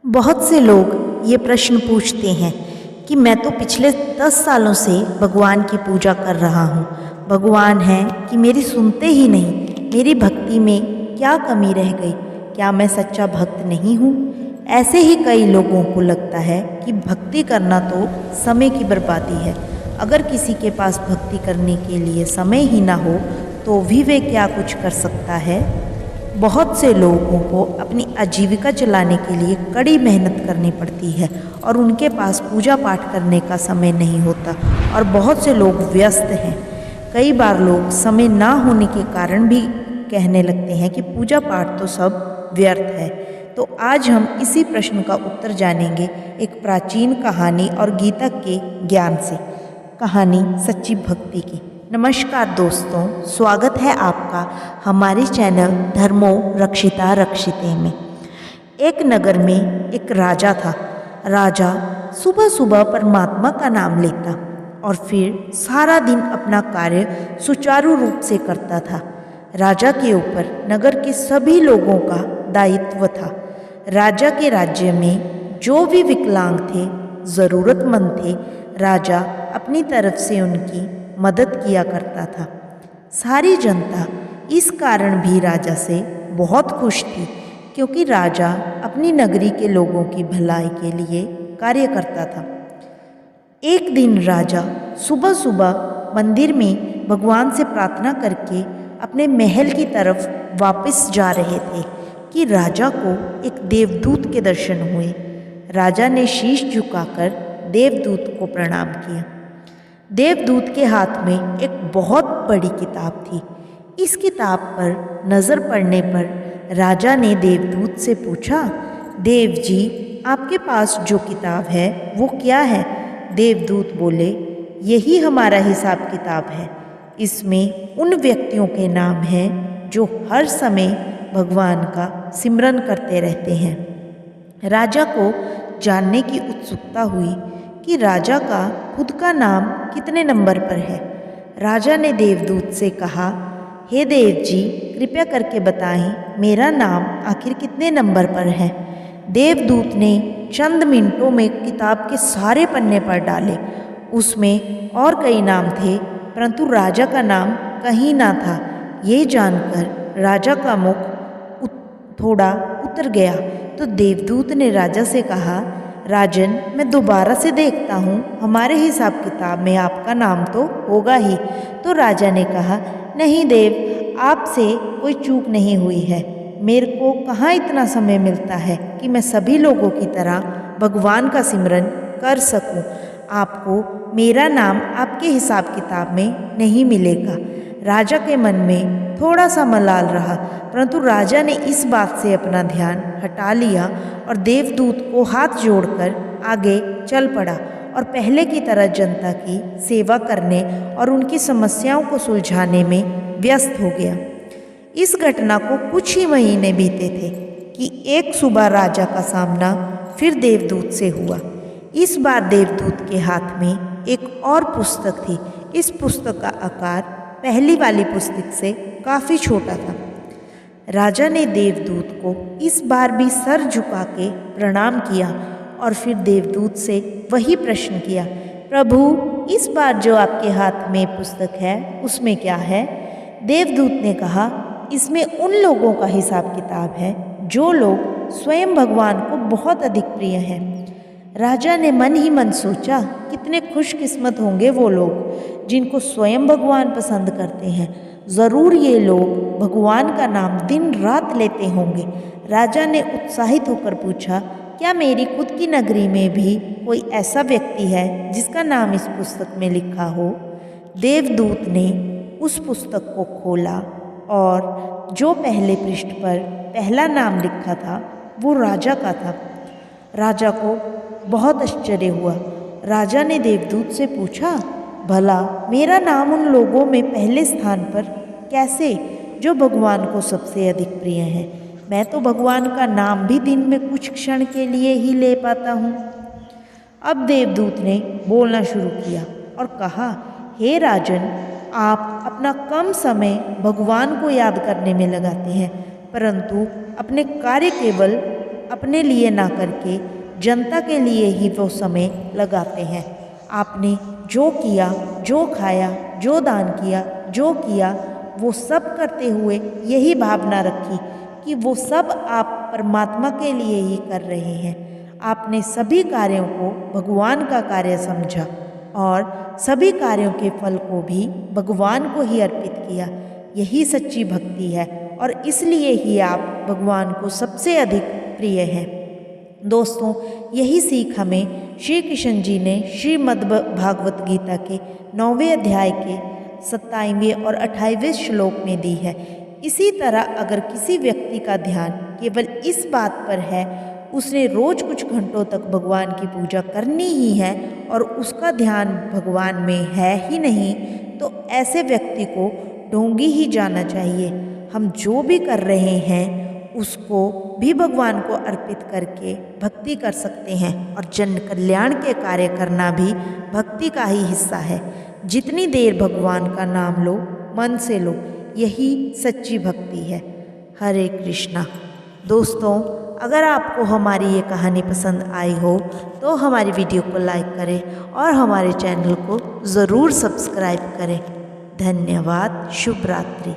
बहुत से लोग ये प्रश्न पूछते हैं कि मैं तो पिछले 10 सालों से भगवान की पूजा कर रहा हूँ। भगवान है कि मेरी सुनते ही नहीं। मेरी भक्ति में क्या कमी रह गई? क्या मैं सच्चा भक्त नहीं हूँ? ऐसे ही कई लोगों को लगता है कि भक्ति करना तो समय की बर्बादी है। अगर किसी के पास भक्ति करने के लिए समय ही ना हो तो भी वे क्या कुछ कर सकता है। बहुत से लोगों को अपनी आजीविका चलाने के लिए कड़ी मेहनत करनी पड़ती है और उनके पास पूजा पाठ करने का समय नहीं होता और बहुत से लोग व्यस्त हैं। कई बार लोग समय ना होने के कारण भी कहने लगते हैं कि पूजा पाठ तो सब व्यर्थ है। तो आज हम इसी प्रश्न का उत्तर जानेंगे एक प्राचीन कहानी और गीता के ज्ञान से। कहानी सच्ची भक्ति की। नमस्कार दोस्तों, स्वागत है आपका हमारे चैनल धर्मो रक्षिता रक्षिते में। एक नगर में एक राजा था। राजा सुबह सुबह परमात्मा का नाम लेता और फिर सारा दिन अपना कार्य सुचारू रूप से करता था। राजा के ऊपर नगर के सभी लोगों का दायित्व था। राजा के राज्य में जो भी विकलांग थे, ज़रूरतमंद थे, राजा अपनी तरफ से उनकी मदद किया करता था। सारी जनता इस कारण भी राजा से बहुत खुश थी क्योंकि राजा अपनी नगरी के लोगों की भलाई के लिए कार्य करता था। एक दिन राजा सुबह सुबह मंदिर में भगवान से प्रार्थना करके अपने महल की तरफ वापस जा रहे थे कि राजा को एक देवदूत के दर्शन हुए। राजा ने शीश झुकाकर देवदूत को प्रणाम किया। देवदूत के हाथ में एक बहुत बड़ी किताब थी। इस किताब पर नज़र पड़ने पर राजा ने देवदूत से पूछा, देव जी, आपके पास जो किताब है वो क्या है? देवदूत बोले, यही हमारा हिसाब किताब है। इसमें उन व्यक्तियों के नाम हैं जो हर समय भगवान का सिमरन करते रहते हैं। राजा को जानने की उत्सुकता हुई कि राजा का खुद का नाम कितने नंबर पर है। राजा ने देवदूत से कहा, हे देव जी, कृपया करके बताएं मेरा नाम आखिर कितने नंबर पर है। देवदूत ने चंद मिनटों में किताब के सारे पन्ने पर डाले। उसमें और कई नाम थे परंतु राजा का नाम कहीं ना था। ये जानकर राजा का मुख थोड़ा उतर गया तो देवदूत ने राजा से कहा, राजन, मैं दोबारा से देखता हूँ, हमारे हिसाब किताब में आपका नाम तो होगा ही। तो राजा ने कहा, नहीं देव, आपसे कोई चूक नहीं हुई है। मेरे को कहाँ इतना समय मिलता है कि मैं सभी लोगों की तरह भगवान का सिमरन कर सकूँ। आपको मेरा नाम आपके हिसाब किताब में नहीं मिलेगा। राजा के मन में थोड़ा सा मलाल रहा परंतु राजा ने इस बात से अपना ध्यान हटा लिया और देवदूत को हाथ जोड़कर आगे चल पड़ा और पहले की तरह जनता की सेवा करने और उनकी समस्याओं को सुलझाने में व्यस्त हो गया। इस घटना को कुछ ही महीने बीते थे कि एक सुबह राजा का सामना फिर देवदूत से हुआ। इस बार देवदूत के हाथ में एक और पुस्तक थी। इस पुस्तक का आकार पहली वाली पुस्तक से काफ़ी छोटा था। राजा ने देवदूत को इस बार भी सर झुका के प्रणाम किया और फिर देवदूत से वही प्रश्न किया, प्रभु, इस बार जो आपके हाथ में पुस्तक है उसमें क्या है? देवदूत ने कहा, इसमें उन लोगों का हिसाब किताब है जो लोग स्वयं भगवान को बहुत अधिक प्रिय हैं। राजा ने मन ही मन सोचा, कितने खुशकिस्मत होंगे वो लोग जिनको स्वयं भगवान पसंद करते हैं। ज़रूर ये लोग भगवान का नाम दिन रात लेते होंगे। राजा ने उत्साहित होकर पूछा, क्या मेरी खुद की नगरी में भी कोई ऐसा व्यक्ति है जिसका नाम इस पुस्तक में लिखा हो? देवदूत ने उस पुस्तक को खोला और जो पहले पृष्ठ पर पहला नाम लिखा था वो राजा का था। राजा को बहुत आश्चर्य हुआ। राजा ने देवदूत से पूछा, भला मेरा नाम उन लोगों में पहले स्थान पर कैसे जो भगवान को सबसे अधिक प्रिय हैं? मैं तो भगवान का नाम भी दिन में कुछ क्षण के लिए ही ले पाता हूँ। अब देवदूत ने बोलना शुरू किया और कहा, हे राजन, आप अपना कम समय भगवान को याद करने में लगाते हैं परंतु अपने कार्य केवल अपने लिए ना करके जनता के लिए ही वो समय लगाते हैं। आपने जो किया, जो खाया, जो दान किया, जो किया, वो सब करते हुए यही भावना रखी कि वो सब आप परमात्मा के लिए ही कर रहे हैं। आपने सभी कार्यों को भगवान का कार्य समझा और सभी कार्यों के फल को भी भगवान को ही अर्पित किया। यही सच्ची भक्ति है और इसलिए ही आप भगवान को सबसे अधिक प्रिय हैं। दोस्तों, यही सीख हमें श्री कृष्ण जी ने श्रीमद् भागवत गीता के 9वें अध्याय के 27वें और 28वें श्लोक में दी है। इसी तरह अगर किसी व्यक्ति का ध्यान केवल इस बात पर है उसने रोज कुछ घंटों तक भगवान की पूजा करनी ही है और उसका ध्यान भगवान में है ही नहीं, तो ऐसे व्यक्ति को ढोंगी ही जाना चाहिए। हम जो भी कर रहे हैं उसको भी भगवान को अर्पित करके भक्ति कर सकते हैं और जन कल्याण के कार्य करना भी भक्ति का ही हिस्सा है। जितनी देर भगवान का नाम लो, मन से लो, यही सच्ची भक्ति है। हरे कृष्णा। दोस्तों, अगर आपको हमारी ये कहानी पसंद आई हो तो हमारी वीडियो को लाइक करें और हमारे चैनल को ज़रूर सब्सक्राइब करें। धन्यवाद। शुभ रात्रि।